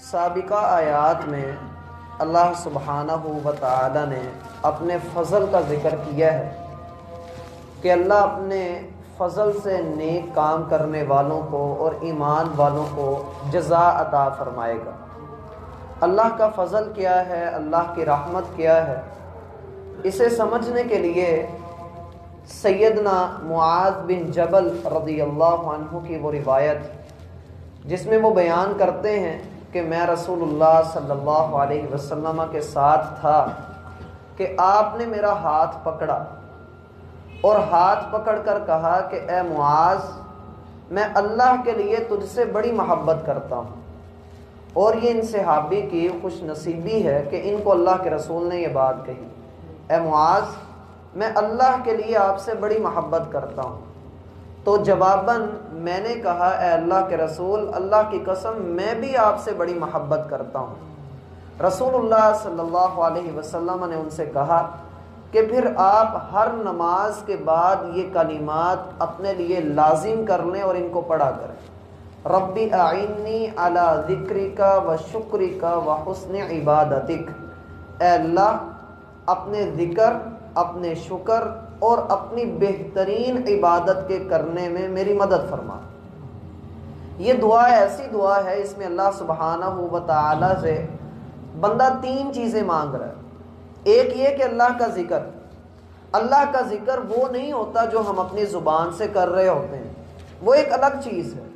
سابقہ آیات میں اللہ سبحانہ و تعالی نے اپنے فضل کا ذکر کیا ہے کہ اللہ اپنے فضل سے نیک کام کرنے والوں کو اور ایمان والوں کو جزا عطا فرمائے گا۔ اللہ کا فضل کیا ہے، اللہ کی رحمت کیا ہے، اسے سمجھنے کے لیے سیدنا معاذ بن جبل رضی اللہ عنہ کی وہ روایت جس میں وہ بیان کرتے ہیں کہ میں رسول اللہ صلی اللہ علیہ وسلم کے ساتھ تھا کہ آپ نے میرا ہاتھ پکڑا اور ہاتھ پکڑ کر کہا کہ اے معاذ، میں اللہ کے لیے تجھ سے بڑی محبت کرتا ہوں۔ اور یہ ان صحابی کی خوش نصیبی ہے کہ ان کو اللہ کے رسول نے یہ بات کہی، اے معاذ میں اللہ کے لیے آپ سے بڑی محبت کرتا ہوں۔ تو جواباً میں نے کہا اے اللہ کے رسول، اللہ کی قسم میں بھی آپ سے بڑی محبت کرتا ہوں۔ رسول اللہ صلی اللہ علیہ وسلم نے ان سے کہا کہ پھر آپ ہر نماز کے بعد یہ کلمات اپنے لیے لازم کر لیں اور ان کو پڑھا کریں، ربی اعنی علی ذکرک و شکرک و حسن عبادتک، اے اللہ اپنے ذکر، اپنے شکر اور اپنی بہترین عبادت کے کرنے میں میری مدد فرما۔ یہ دعا ایسی دعا ہے، اس میں اللہ سبحانہ و تعالی سے بندہ تین چیزیں مانگ رہا ہے۔ ایک یہ کہ اللہ کا ذکر، اللہ کا ذکر وہ نہیں ہوتا جو ہم اپنی زبان سے کر رہے ہوتے ہیں، وہ ایک الگ چیز ہے،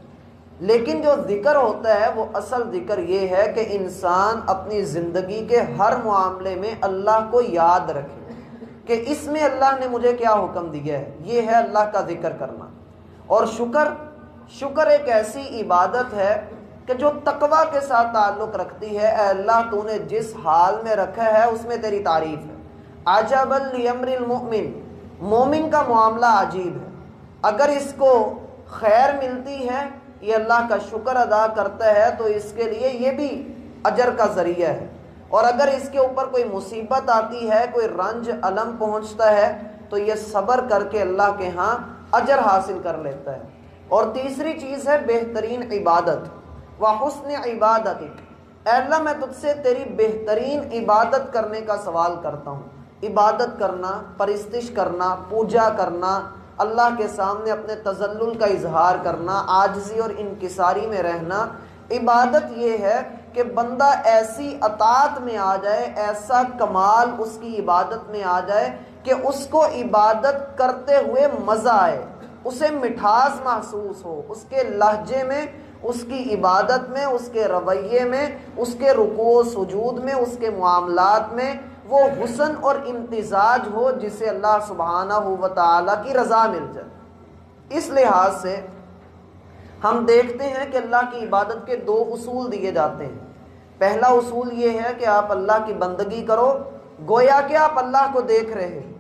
لیکن جو ذکر ہوتا ہے وہ اصل ذکر یہ ہے کہ انسان اپنی زندگی کے ہر معاملے میں اللہ کو یاد رکھے کہ اس میں اللہ نے مجھے کیا حکم دیا ہے، یہ ہے اللہ کا ذکر کرنا۔ اور شکر ایک ایسی عبادت ہے کہ جو تقوی کے ساتھ تعلق رکھتی ہے، اے اللہ تو نے جس حال میں رکھا ہے اس میں تیری تعریف ہے۔ عجبا لامر المؤمن، مومن کا معاملہ عجیب ہے، اگر اس کو خیر ملتی ہے، یہ اللہ کا شکر ادا کرتا ہے تو اس کے لیے یہ بھی اجر کا ذریعہ ہے، اور اگر اس کے اوپر کوئی مصیبت آتی ہے، کوئی رنج الم پہنچتا ہے تو یہ صبر کر کے اللہ کے ہاں اجر حاصل کر لیتا ہے۔ اور تیسری چیز ہے بہترین عبادت، وحسن عبادتک، اے اللہ میں تجھ سے تیری بہترین عبادت کرنے کا سوال کرتا ہوں۔ عبادت کرنا، پرستش کرنا، پوجا کرنا، اللہ کے سامنے اپنے تذلل کا اظہار کرنا، عاجزی اور انکساری میں رہنا، عبادت یہ ہے کہ بندہ ایسی اطاعت میں آ جائے، ایسا کمال اس کی عبادت میں آ جائے کہ اس کو عبادت کرتے ہوئے مزہ آئے، اسے مٹھاس محسوس ہو، اس کے لہجے میں، اس کی عبادت میں، اس کے رویے میں، اس کے رکوع و سجود میں، اس کے معاملات میں وہ حسن اور امتزاج ہو جسے اللہ سبحانہ و تعالیٰ کی رضا مل جائے۔ اس لحاظ سے ہم دیکھتے ہیں کہ اللہ کی عبادت کے دو اصول دیے جاتے ہیں۔ پہلا اصول یہ ہے کہ آپ اللہ کی بندگی کرو گویا کہ آپ اللہ کو دیکھ رہے ہیں،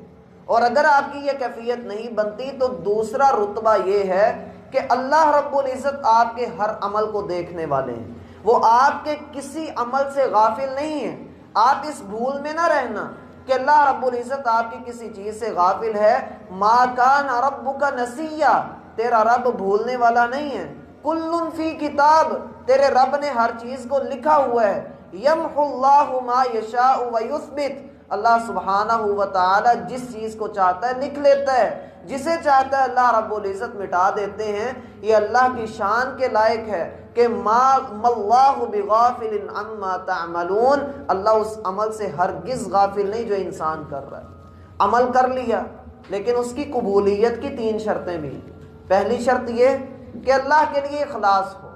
اور اگر آپ کی یہ کیفیت نہیں بنتی تو دوسرا رتبہ یہ ہے کہ اللہ رب العزت آپ کے ہر عمل کو دیکھنے والے ہیں، وہ آپ کے کسی عمل سے غافل نہیں ہیں۔ آپ اس بھول میں نہ رہنا کہ اللہ رب العزت آپ کی کسی چیز سے غافل ہے۔ ما کان ربک نسیا، تیرا رب بھولنے والا نہیں ہے۔ کل فی کتاب، تیرے رب نے ہر چیز کو لکھا ہوا ہے۔ یمحو اللہ ما یشاء ویثبت، اللہ سبحانہ و تعالی جس چیز کو چاہتا ہے لکھ لیتا ہے، جسے چاہتا ہے اللہ رب العزت مٹا دیتے ہیں۔ یہ اللہ کی شان کے لائق ہے کہ ما اللہ بغافل عما تعملون، اللہ اس عمل سے ہرگز غافل نہیں جو انسان کر رہا ہے۔ عمل کر لیا لیکن اس کی قبولیت کی تین شرطیں بھی۔ پہلی شرط یہ کہ اللہ کے لیے اخلاص ہو،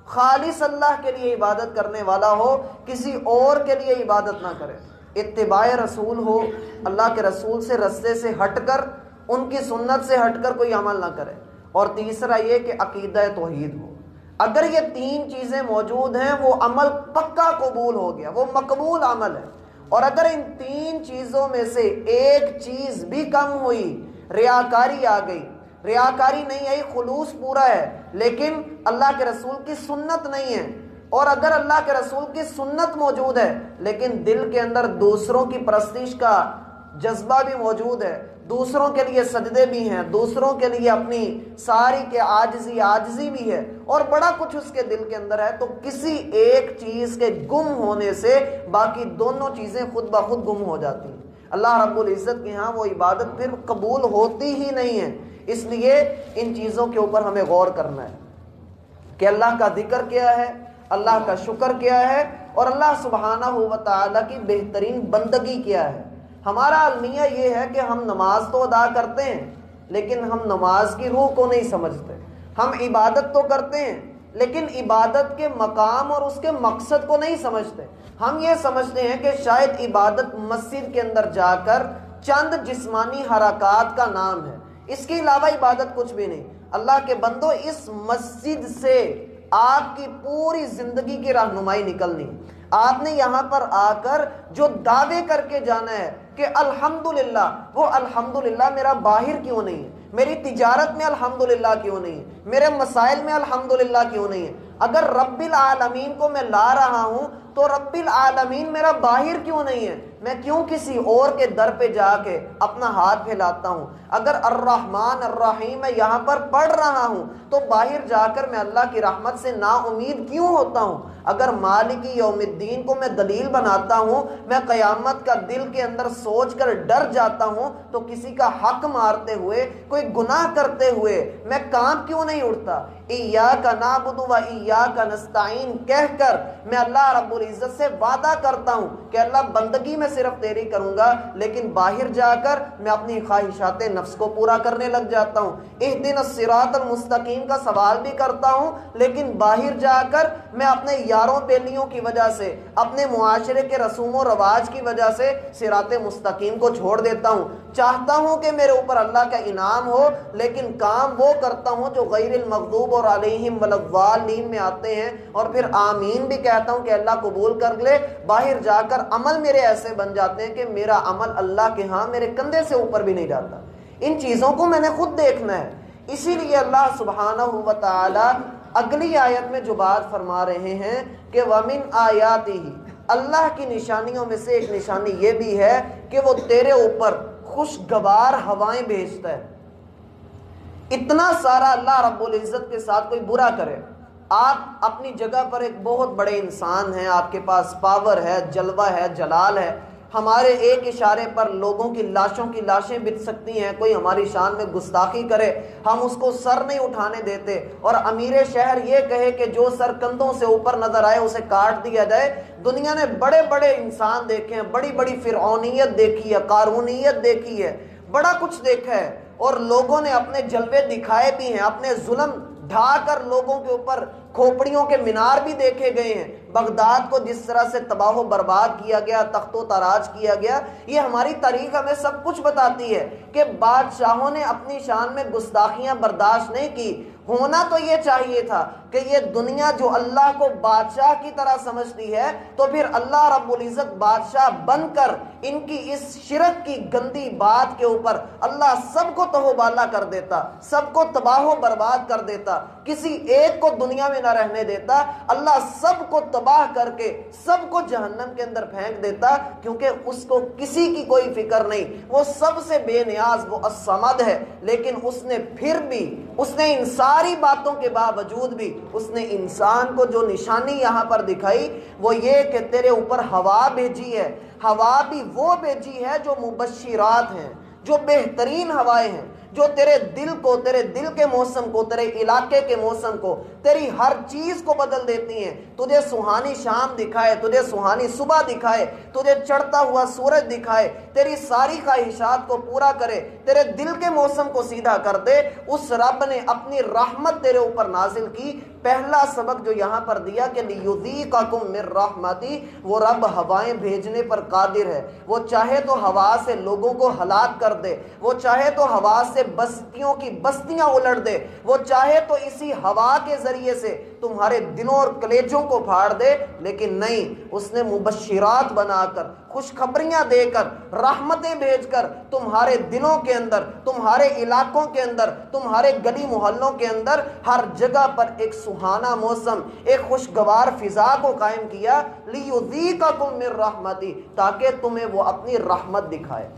خالص اللہ کے لیے عبادت کرنے والا ہو، کسی اور کے لیے عبادت نہ کرے، اتباع رسول ہو، اللہ کے رسول سے رستے سے ہٹ کر، ان کی سنت سے ہٹ کر کوئی عمل نہ کرے۔ اور تیسرا یہ کہ عقیدہ توحید ہو۔ اگر یہ تین چیزیں موجود ہیں وہ عمل پکا قبول ہو گیا، وہ مقبول عمل ہے۔ اور اگر ان تین چیزوں میں سے ایک چیز بھی کم ہوئی، ریاکاری آ گئی، ریاکاری نہیں آئی، خلوص پورا ہے لیکن اللہ کے رسول کی سنت نہیں ہے، اور اگر اللہ کے رسول کی سنت موجود ہے لیکن دل کے اندر دوسروں کی پرستش کا جذبہ بھی موجود ہے، دوسروں کے لیے سجدے بھی ہیں، دوسروں کے لیے اپنی ساری کے عاجزی بھی ہے، اور بڑا کچھ اس کے دل کے اندر ہے، تو کسی ایک چیز کے گم ہونے سے باقی دونوں چیزیں خود بخود گم ہو جاتی ہیں۔ اللہ رب العزت کے ہاں وہ عبادت پھر قبول ہوتی ہی نہیں ہے۔ اس لیے ان چیزوں کے اوپر ہمیں غور کرنا ہے کہ اللہ کا ذکر کیا ہے، اللہ کا شکر کیا ہے، اور اللہ سبحانہ و تعالیٰ کی بہترین بندگی کیا ہے۔ ہمارا المیہ یہ ہے کہ ہم نماز تو ادا کرتے ہیں لیکن ہم نماز کی روح کو نہیں سمجھتے، ہم عبادت تو کرتے ہیں لیکن عبادت کے مقام اور اس کے مقصد کو نہیں سمجھتے۔ ہم یہ سمجھتے ہیں کہ شاید عبادت مسجد کے اندر جا کر چند جسمانی حرکات کا نام ہے، اس کے علاوہ عبادت کچھ بھی نہیں۔ اللہ کے بندو، اس مسجد سے آپ کی پوری زندگی کی رہنمائی نکلنی، آپ نے یہاں پر آ کر جو دعوے کر کے جانا ہے کہ الحمدللہ، وہ الحمدللہ میرا باہر کیوں نہیں ہے، میری تجارت میں الحمدللہ کیوں نہیں ہے، میرے مسائل میں الحمدللہ کیوں نہیں ہے۔ اگر رب العالمین کو میں لا رہا ہوں تو رب العالمین میرا باہر کیوں نہیں ہے؟ میں کیوں کسی اور کے در پہ جا کے اپنا ہاتھ پھیلاتا ہوں؟ اگر الرحمن الرحیم میں یہاں پر پڑھ رہا ہوں تو باہر جا کر میں اللہ کی رحمت سے نا امید کیوں ہوتا ہوں؟ اگر مالک یوم الدین کو میں دلیل بناتا ہوں، میں قیامت کا دل کے اندر سوچ کر ڈر جاتا ہوں، تو کسی کا حق مارتے ہوئے، کوئی گناہ کرتے ہوئے میں کام کیوں نہیں اٹھتا؟ ایاک نعبد و ایاک نستعین کہہ کر میں اللہ رب العزت سے وعدہ کرتا ہوں کہ اللہ بندگی میں صرف تیری کروں گا، لیکن باہر جا کر میں اپنی خواہشات نفس کو پورا کرنے لگ جاتا ہوں۔ اہدنا الصراط المستقیم کا سوال بھی کرتا ہوں، لیکن باہر جا کر میں اپنے یاروں بیلیوں کی وجہ سے، اپنے معاشرے کے رسوم و رواج کی وجہ سے صراط مستقیم کو چھوڑ دیتا ہوں۔ چاہتا ہوں کہ میرے اوپر اللہ کا انعام ہو، لیکن کام وہ کرتا ہوں جو غیر المغضوب اور علیہم ولا الضالین میں آتے ہیں، اور پھر آمین بھی کہتا ہوں کہ اللہ قبول کر لے۔ باہر جا کر عمل میرے ایسے بن جاتے ہیں کہ میرا عمل اللہ کے ہاں میرے کندھے سے اوپر بھی نہیں جاتا۔ ان چیزوں کو میں نے خود دیکھنا ہے۔ اسی لیے اللہ سبحانہ و تعالی اگلی آیت میں جو بات فرما رہے ہیں کہ وَمِنْ آیَاتِهِ، اللہ کی نشانیوں میں سے ایک نشانی یہ بھی ہے کہ وہ تیرے اوپر خوشگوار ہوائیں بھیجتا ہے۔ اتنا سارا اللہ رب العزت کے ساتھ کوئی برا کرے، آپ اپنی جگہ پر ایک بہت بڑے انسان ہیں، آپ کے پاس پاور ہے، جلوہ ہے، جلال ہے، ہمارے ایک اشارے پر لوگوں کی لاشوں کی لاشیں بچ سکتی ہیں۔ کوئی ہماری شان میں گستاخی کرے، ہم اس کو سر نہیں اٹھانے دیتے، اور امیر شہر یہ کہے کہ جو سر کندھوں سے اوپر نظر آئے اسے کاٹ دیا جائے۔ دنیا نے بڑے بڑے انسان دیکھے ہیں، بڑی بڑی فرعونیت دیکھی ہے، قارونیت دیکھی ہے، بڑا کچھ دیکھا ہے، اور لوگوں نے اپنے جلوے دکھائے بھی ہیں، اپنے ظلم ڈھا کر لوگوں کے اوپر کھوپڑیوں کے مینار بھی دیکھے گئے ہیں۔ بغداد کو جس طرح سے تباہ و برباد کیا گیا، تخت و تاراج کیا گیا، یہ ہماری تاریخ ہمیں سب کچھ بتاتی ہے کہ بادشاہوں نے اپنی شان میں گستاخیاں برداشت نہیں کی۔ ہونا تو یہ چاہیے تھا کہ یہ دنیا جو اللہ کو بادشاہ کی طرح سمجھتی ہے، تو پھر اللہ رب العزت بادشاہ بن کر ان کی اس شرک کی گندی بات کے اوپر اللہ سب کو تہو بالا کر دیتا، سب کو تباہ و برباد کر دیتا، کسی ایک کو دنیا میں نہ رہنے دیتا، اللہ سب کو تباہ کر کے سب کو جہنم کے اندر پھینک دیتا، کیونکہ اس کو کسی کی کوئی فکر نہیں، وہ سب سے بے نیاز، وہ الصمد ہے۔ لیکن اس نے پھر بھی، اس نے ان ساری باتوں کے باوجود بھی اس نے انسان کو جو نشانی یہاں پر دکھائی وہ یہ کہ تیرے اوپر ہوا بھیجی ہے۔ ہوا بھی وہ بھیجی ہے جو مبشرات ہیں، جو بہترین ہوائیں ہیں، جو تیرے دل کو، تیرے دل کے موسم کو، تیرے علاقے کے موسم کو، تیری ہر چیز کو بدل دیتی ہیں۔ تجھے سہانی شام دکھائے، تجھے سہانی صبح دکھائے، تجھے چڑھتا ہوا سورج دکھائے، تیری ساری خواہشات کو پورا کرے، تیرے دل کے موسم کو سیدھا کر دے۔ اس رب نے اپنی رحمت تیرے اوپر نازل کی۔ پہلا سبق جو یہاں پر دیا کہ لیذیقکم من رحمتی، وہ رب ہوائیں بھیجنے پر قادر ہے۔ وہ چاہے تو ہوا سے لوگوں کو ہلاک کر دے، وہ چاہے تو ہوا سے بستیوں کی بستیاں الٹ دے، وہ چاہے تو اسی ہوا کے ذریعے سے تمہارے دلوں اور کلیجوں کو پھاڑ دے، لیکن نہیں، اس نے مبشرات بنا کر، خوشخبریاں دے کر، رحمتیں بھیج کر تمہارے دلوں کے اندر، تمہارے علاقوں کے اندر، تمہارے گلی محلوں کے اندر ہر جگہ پر ایک سہانا موسم، ایک خوشگوار فضا کو قائم کیا۔ لیذیقکم من رحمتی، تاکہ تمہیں وہ اپنی رحمت دکھائے۔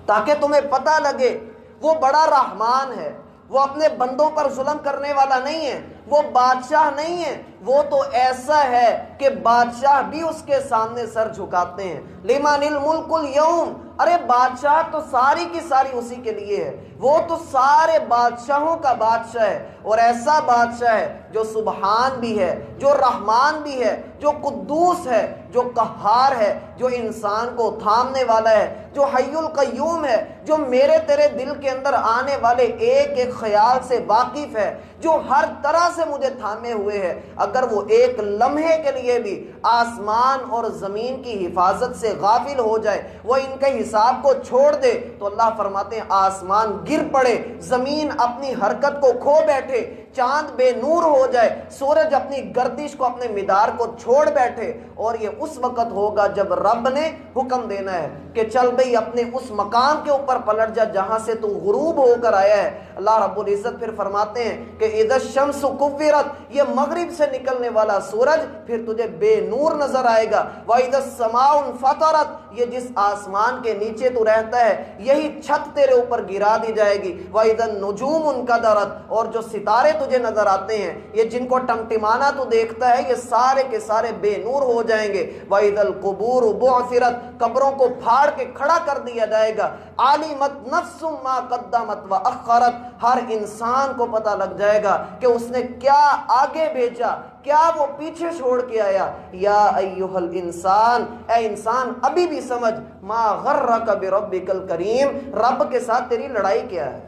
تاکہ تمہیں پتہ لگے وہ بڑا رحمان ہے، وہ اپنے بندوں پر ظلم کرنے والا نہیں ہے، وہ بادشاہ نہیں ہے، وہ تو ایسا ہے کہ بادشاہ بھی اس کے سامنے سر جھکاتے ہیں۔ لمن الملک اليوم، ارے بادشاہ تو ساری کی ساری اسی کے لیے ہے، وہ تو سارے بادشاہوں کا بادشاہ ہے، اور ایسا بادشاہ ہے جو سبحان بھی ہے، جو رحمان بھی ہے، جو قدوس ہے، جو قہار ہے، جو انسان کو تھامنے والا ہے، جو حی القیوم ہے، جو میرے تیرے دل کے اندر آنے والے ایک ایک خیال سے واقف ہے، جو ہر طرح سے مجھے تھامے ہوئے ہے۔ اگر وہ ایک لمحے کے لیے بھی آسمان اور زمین کی حفاظت سے غافل ہو جائے، وہ ان کے حساب کو چھوڑ دے، تو اللہ فرماتے ہیں آسمان گر پڑے، زمین اپنی حرکت کو کھو بیٹھے، چاند بے نور ہو جائے، سورج اپنی گردش کو اپنے مدار کو چھوڑ بیٹھے، اور یہ اس وقت ہوگا جب رب نے حکم دینا ہے کہ چل بھئی اپنے اس مقام کے اوپر پلٹ جا جہاں سے تو غروب ہو کر آیا ہے۔ اللہ رب العزت پھر فرماتے ہیں کہ اذا الشمس کورت، یہ مغرب سے نکلنے والا سورج پھر تجھے بے نور نظر آئے گا۔ واذا السماء انفطرت، یہ جس آسمان کے نیچے تو رہتا ہے یہی چھت تیرے اوپر گرا دی جائے گی۔ واذا النجوم انکدرت، اور جو ستارے تجھے نظر آتے ہیں یہ جن کو ٹمٹمانا تو دیکھتا ہے یہ سارے کے سارے بے نور ہو جائیں گے۔ واذا القبور بعثرت، قبروں کو پھاڑ کے کھڑا کر دیا جائے گا۔ علمت نفس ما قدمت واخرت، ہر انسان کو پتہ لگ جائے گا کہ اس نے کیا آگے بھیجا، کیا وہ پیچھے چھوڑ کے آیا۔ یا ایھا الانسان، اے انسان ابھی بھی سمجھ، ما غرک بربک الکریم، رب کے ساتھ تیری لڑائی کیا ہے،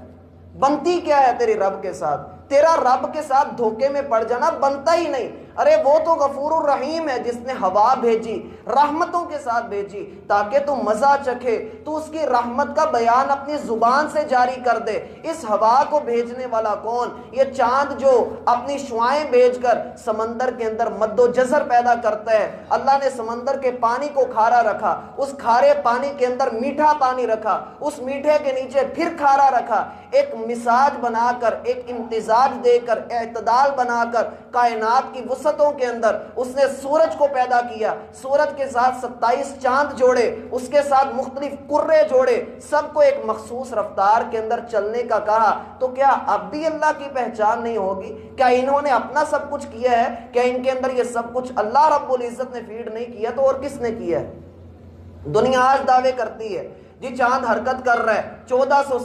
بنتی کیا ہے تیری رب کے ساتھ؟ تیرا رب کے ساتھ دھوکے میں پڑ جانا بنتا ہی نہیں۔ ارے وہ تو غفور الرحیم ہے جس نے ہوا بھیجی، رحمتوں کے ساتھ بھیجی تاکہ تو مزہ چکھے، تو اس کی رحمت کا بیان اپنی زبان سے جاری کر دے۔ اس ہوا کو بھیجنے والا کون؟ یہ چاند جو اپنی شعائیں بھیج کر سمندر کے اندر مد و جزر پیدا کرتا ہے۔ اللہ نے سمندر کے پانی کو کھارا رکھا، اس کھارے پانی کے اندر میٹھا پانی رکھا، اس میٹھے کے نیچے پھر کھارا رکھا، ایک مزاج بنا کر، ایک امتزاج دے کر، اعتدال بنا کر کائنات کی وسعتوں کے اندر اس نے سورج کو پیدا کیا، سورج کے ساتھ 27 چاند جوڑے، اس کے ساتھ مختلف کرے جوڑے، سب کو ایک مخصوص رفتار کے اندر چلنے کا کہا۔ تو کیا اب بھی اللہ کی پہچان نہیں ہوگی؟ کیا انہوں نے اپنا سب کچھ کیا ہے؟ کیا ان کے اندر یہ سب کچھ اللہ رب العزت نے فیڈ نہیں کیا تو اور کس نے کیا ہے؟ دنیا آج دعوے کرتی ہے جی چاند حرکت کر رہا ہے۔ 1400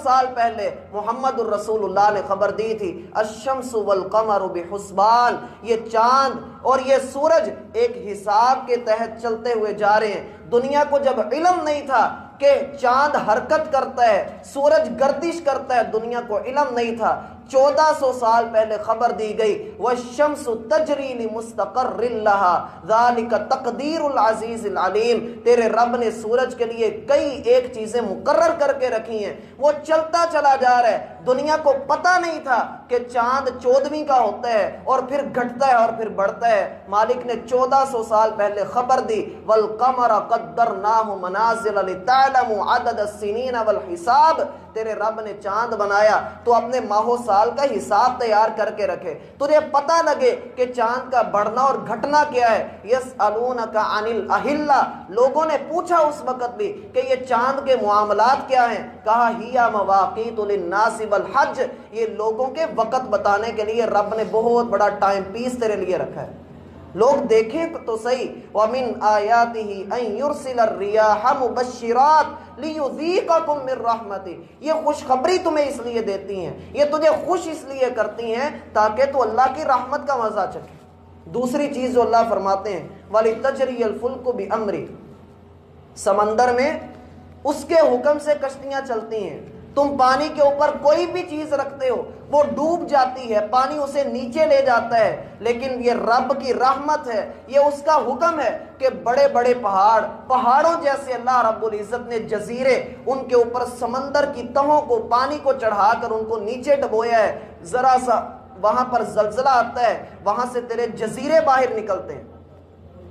سال پہلے محمد الرسول اللہ نے خبر دی تھی، الشمس والقمر بحسبان، یہ چاند اور یہ سورج ایک حساب کے تحت چلتے ہوئے جا رہے ہیں۔ دنیا کو جب علم نہیں تھا کہ چاند حرکت کرتا ہے، سورج گردش کرتا ہے، دنیا کو علم نہیں تھا، 1400 سال پہلے خبر دی گئی، والشمس تجری لمستقر لها ذالک تقدیر العزیز العلیم، تیرے رب نے سورج کے لیے کئی ایک چیزیں مقرر کر کے رکھی ہیں، وہ چلتا چلا جا رہا ہے۔ دنیا کو پتہ نہیں تھا کہ چاند 14ویں کا ہوتا ہے اور پھر گھٹتا ہے اور پھر بڑھتا ہے۔ مالک نے 1400 سال پہلے خبر دی، والقمر قدرناہ منازل لتعلموا عدد السنین والحساب، تیرے رب نے چاند بنایا تو اپنے ماہ و سال کا حساب تیار کر کے رکھے، تجھے پتہ لگے کہ چاند کا بڑھنا اور گھٹنا کیا ہے۔ یسألونک عن الاہلہ، لوگوں نے پوچھا اس وقت بھی کہ یہ چاند کے معاملات کیا ہیں، کہا ہیا مواقیت للناس والحج، یہ لوگوں کے وقت بتانے کے لیے رب نے بہت بڑا ٹائم پیس تیرے لیے رکھا ہے، لوگ دیکھیں تو صحیح۔ وَمِنْ آيَاتِهِ أَن يُرْسِلَ الرِّيَاحَ مُبَشِّرَاتٍ لِيُذِيقَكُم مِّن رَّحْمَتِهِ، یہ خوشخبری تمہیں اس لیے دیتی ہیں، یہ تجھے خوش اس لیے کرتی ہیں تاکہ تو اللہ کی رحمت کا مزہ چکھے۔ دوسری چیز جو اللہ فرماتے ہیں وَلِتَجْرِيَ الْفُلْكُ بِأَمْرِهِ، سمندر میں اس کے حکم سے کشتیاں چلتی ہیں۔ تم پانی کے اوپر کوئی بھی چیز رکھتے ہو وہ ڈوب جاتی ہے، پانی اسے نیچے لے جاتا ہے، لیکن یہ رب کی رحمت ہے، یہ اس کا حکم ہے کہ بڑے بڑے پہاڑوں جیسے اللہ رب العزت نے جزیرے، ان کے اوپر سمندر کی تہوں کو، پانی کو چڑھا کر ان کو نیچے ڈبویا ہے۔ ذرا سا وہاں پر زلزلہ آتا ہے، وہاں سے تیرے جزیرے باہر نکلتے ہیں،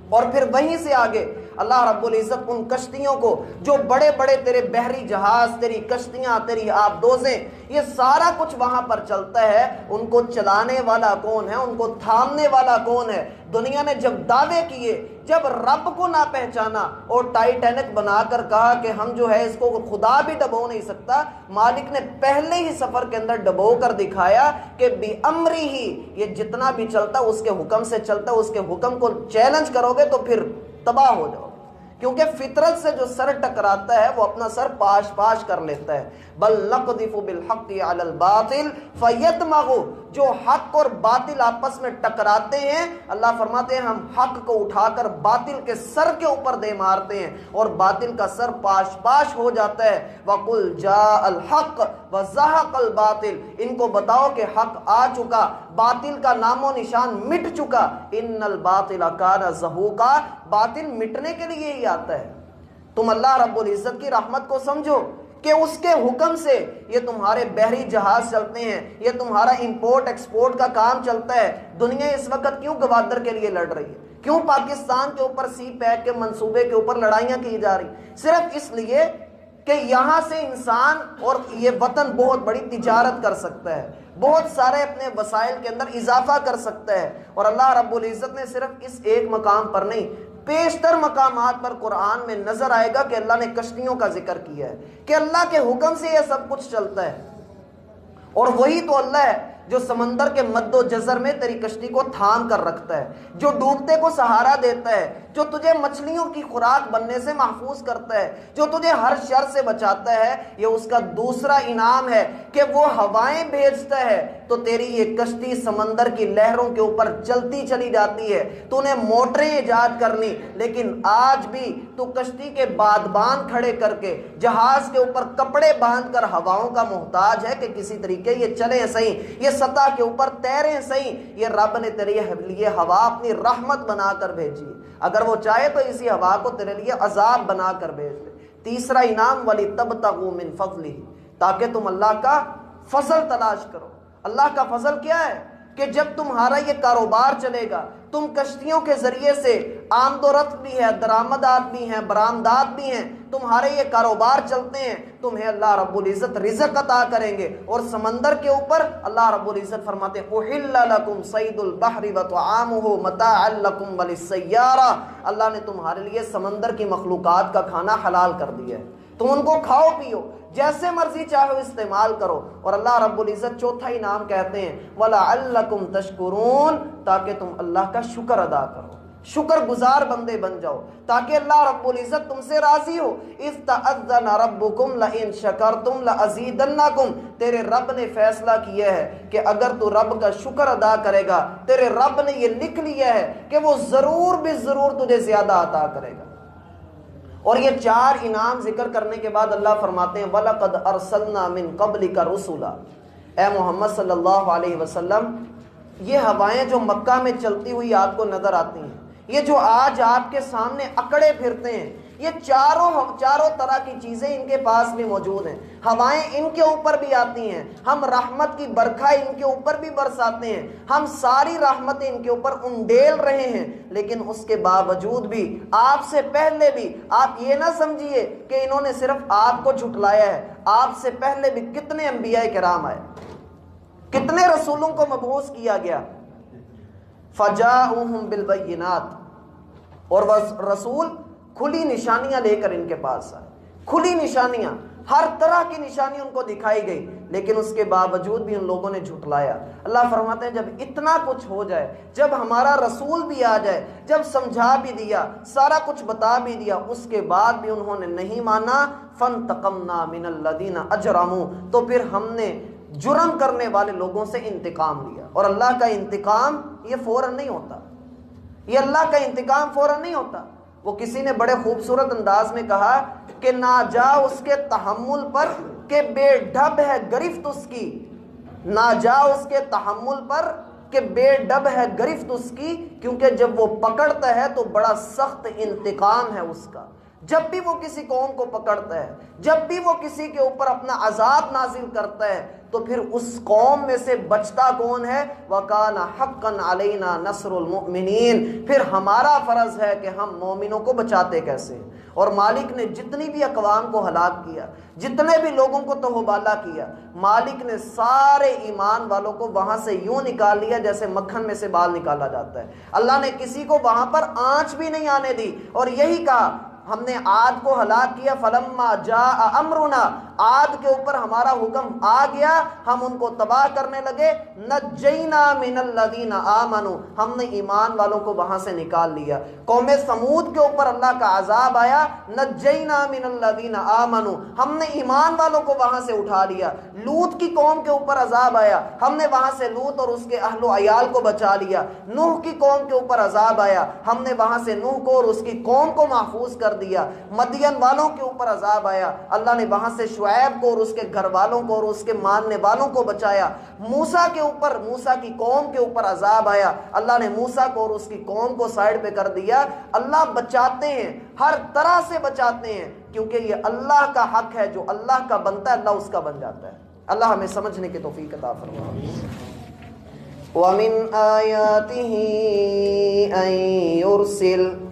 اور پھر وہیں سے آگے اللہ رب العزت ان کشتیوں کو، جو بڑے بڑے تیرے بحری جہاز، تیری کشتیاں، تیری آبدوزیں، یہ سارا کچھ وہاں پر چلتا ہے، ان کو چلانے والا کون ہے، ان کو تھامنے والا کون ہے؟ دنیا نے جب دعوے کیے، جب رب کو نہ پہچانا اور ٹائٹینک بنا کر کہا کہ ہم جو ہے اس کو خدا بھی ڈبو نہیں سکتا، مالک نے پہلے ہی سفر کے اندر ڈبو کر دکھایا کہ بی امری ہی، یہ جتنا بھی چلتا اس کے حکم سے چلتا، اس کے حکم کو چیلنج کرو گے تو پھر تباہ ہو جاؤ، کیونکہ فطرت سے جو سر ٹکراتا ہے وہ اپنا سر پاش پاش کر لیتا ہے۔ بل نقذف بالحق علی الباطل فیدمغ، جو حق اور باطل آپس میں ٹکراتے ہیں، اللہ فرماتے ہیں ہم حق کو اٹھا کر باطل کے سر کے اوپر دے مارتے ہیں اور باطل کا سر پاش پاش ہو جاتا ہے۔ وقل جاء الحق وزهق الباطل، ان کو بتاؤ کہ حق آ چکا، باطل کا نام و نشان مٹ چکا۔ ان الباطل کان زہوقا، باطل مٹنے کے لیے ہی آتا ہے۔ تم اللہ رب العزت کی رحمت کو سمجھو کہ اس کے حکم سے یہ تمہارے بحری جہاز چلتے ہیں، یہ تمہارا امپورٹ ایکسپورٹ کا کام چلتا ہے۔ دنیا اس وقت کیوں گوادر کے لیے لڑ رہی ہے؟ کیوں پاکستان کے اوپر سی پیک کے منصوبے کے اوپر لڑائیاں کی جا رہی؟ صرف اس لیے کہ یہاں سے انسان اور یہ وطن بہت بڑی تجارت کر سکتا ہے، بہت سارے اپنے وسائل کے اندر اضافہ کر سکتا ہے۔ اور اللہ رب العزت نے صرف اس ایک مقام پر نہیں، بیشتر مقامات پر قرآن میں نظر آئے گا کہ اللہ نے کشتیوں کا ذکر کیا ہے، کہ اللہ کے حکم سے یہ سب کچھ چلتا ہے۔ اور وہی تو اللہ ہے جو سمندر کے مد و جزر میں تیری کشتی کو تھام کر رکھتا ہے، جو ڈوبتے کو سہارا دیتا ہے، جو تجھے مچھلیوں کی خوراک بننے سے محفوظ کرتا ہے، جو تجھے ہر شر سے بچاتا ہے۔ یہ اس کا دوسرا انعام ہے کہ وہ ہوائیں بھیجتا ہے تو تیری یہ کشتی سمندر کی لہروں کے اوپر چلتی چلی جاتی ہے۔ تو نے موٹریں ایجاد کر لی، لیکن آج بھی تو کشتی کے بادبان کھڑے کر کے جہاز کے اوپر کپڑے باندھ کر ہواؤں کا محتاج ہے کہ کسی طریقے یہ چلیں صحیح، یہ سطح کے اوپر تیریں صحیح۔ یہ رب نے تیرے لیے ہوا اپنی رحمت بنا کر بھیجی، اگر وہ چاہے تو اسی ہوا کو تیرے لیے عذاب بنا کر بھیج دے۔ تیسرا انعام وَلِتَبْتَغُوا مِن فَضْلِهِ، تاکہ تم اللہ کا فضل تلاش کرو۔ اللہ کا فضل کیا ہے؟ کہ جب تمہارا یہ کاروبار چلے گا، تم کشتیوں کے ذریعے سے آمد و رفت بھی ہے، درآمدات بھی ہیں، برآمدات بھی ہیں، تمہارے یہ کاروبار چلتے ہیں، تمہیں اللہ رب العزت رزق عطا کریں گے۔ اور سمندر کے اوپر اللہ رب العزت فرماتے ہیں اُحِلَّ لَكُمْ صَيْدُ الْبَحْرِ وَطَعَامُهُ مَتَاعًا لَكُمْ وَلِلسَّيَّارَةِ، اللہ نے تمہارے لیے سمندر کی مخلوقات کا کھانا حلال کر دیا ہے، تم ان کو کھاؤ پیو، جیسے مرضی چاہو استعمال کرو۔ اور اللہ رب العزت چوتھا انعام کہتے ہیں وَلَعَلَّكُمْ تَشْكُرُونَ، تاکہ تم اللہ کا شکر ادا کرو، شکر گزار بندے بن جاؤ، تاکہ اللہ رب العزت تم سے راضی ہو۔ اِذْ تَأَذَّنَ رَبُّكُمْ لَئِن شَكَرْتُمْ لَأَزِيدَنَّكُمْ، تیرے رب نے فیصلہ کیا ہے کہ اگر تو رب کا شکر ادا کرے گا، تیرے رب نے یہ لکھ لیا ہے کہ وہ ضرور بھی ضرور تجھے زیادہ عطا کرے گا۔ اور یہ چار انعام ذکر کرنے کے بعد اللہ فرماتے ہیں وَلَقَدْ أَرْسَلْنَا مِن قَبْلِكَ رُسُلًا، اے محمد صلی اللہ علیہ وسلم، یہ ہوائیں جو مکہ میں چلتی ہوئی آپ کو نظر آتی ہیں، یہ جو آج آپ کے سامنے اکڑے پھرتے ہیں، یہ چاروں طرح کی چیزیں ان کے پاس بھی موجود ہیں۔ ہوائیں ان کے اوپر بھی آتی ہیں، ہم رحمت کی برکھا ان کے اوپر بھی برساتے ہیں، ہم ساری رحمتیں ان کے اوپر انڈیل رہے ہیں، لیکن اس کے باوجود بھی آپ سے پہلے بھی آپ یہ نہ سمجھیے کہ انہوں نے صرف آپ کو جھٹلایا ہے، آپ سے پہلے بھی کتنے انبیاء کرام آئے، کتنے رسولوں کو مبعوث کیا گیا۔ فَجَاءُوهُم بِالْبَيِّنَاتِ، اور وہ رسول کھلی نشانیاں لے کر ان کے پاس آئے، کھلی نشانیاں، ہر طرح کی نشانی ان کو دکھائی گئی، لیکن اس کے باوجود بھی ان لوگوں نے جھٹلایا۔ اللہ فرماتے ہیں جب اتنا کچھ ہو جائے، جب ہمارا رسول بھی آ جائے، جب سمجھا بھی دیا، سارا کچھ بتا بھی دیا، اس کے بعد بھی انہوں نے نہیں مانا، فَانْتَقَمْنَا مِنَ الَّذِينَ أَجْرَمُوا، تو پھر ہم نے جرم کرنے والے لوگوں سے انتقام لیا۔ اور اللہ کا انتقام یہ فوراً نہیں ہوتا، یہ اللہ کا انتقام فوراً نہیں ہوتا۔ وہ کسی نے بڑے خوبصورت انداز میں کہا کہ نہ جا اس کے تحمل پر کہ بے ڈھب ہے گرفت اس کی، نہ جا اس کے تحمل پر کہ بے ڈب ہے گرفت اس کی، کیونکہ جب وہ پکڑتا ہے تو بڑا سخت انتقام ہے اس کا۔ جب بھی وہ کسی قوم کو پکڑتا ہے، جب بھی وہ کسی کے اوپر اپنا عذاب نازل کرتا ہے، تو پھر اس قوم میں سے بچتا کون ہے؟ وَكَانَ حَقًّا عَلَيْنَا نَصْرُ الْمُؤْمِنِينَ، پھر ہمارا فرض ہے کہ ہم مومنوں کو بچاتے کیسے۔ اور مالک نے جتنی بھی اقوام کو ہلاک کیا، جتنے بھی لوگوں کو تہوبالا کیا، مالک نے سارے ایمان والوں کو وہاں سے یوں نکال لیا جیسے مکھن میں سے بال نکالا جاتا ہے۔ اللہ نے کسی کو وہاں پر آنچ بھی نہیں آنے دی، اور یہی کہا ہم نے عاد کو ہلاک کیا، فلما جاء امرنا، عاد کے اوپر ہمارا حکم آ گیا، ہم ان کو تباہ کرنے لگے، نجینا من الذین آمنوا، ہم نے ایمان والوں کو وہاں سے نکال لیا۔ قوم سمود کے اوپر اللہ کا عذاب آیا، نجینا من الذین آمنوا، ہم نے ایمان والوں کو وہاں سے اٹھا لیا۔ لوط کی قوم کے اوپر عذاب آیا، ہم نے وہاں سے لوط اور اس کے اہل و عیال کو بچا لیا۔ نوح کی قوم کے اوپر عذاب آیا، ہم نے وہاں سے نوح کو اور اس کی قوم کو محفوظ کر دیا۔ مدین والوں کے اوپر عذاب آیا، اللہ نے وہاں سے شعیب کو اور اس کے گھر والوں کو اور اس کے ماننے والوں کو بچایا۔ موسیٰ کے اوپر، موسیٰ کی قوم کے اوپر عذاب آیا، اللہ نے موسیٰ کو اور اس کی قوم کو سائڈ پہ کر دیا۔ اللہ بچاتے ہیں، ہر طرح سے بچاتے ہیں، کیونکہ یہ اللہ کا حق ہے، جو اللہ کا بنتا ہے اللہ اس کا بن جاتا ہے۔ اللہ ہمیں سمجھنے کی توفیق عطا فرمائے۔ وَمِنْ آيَاتِهِ أَن يُرْسِلَ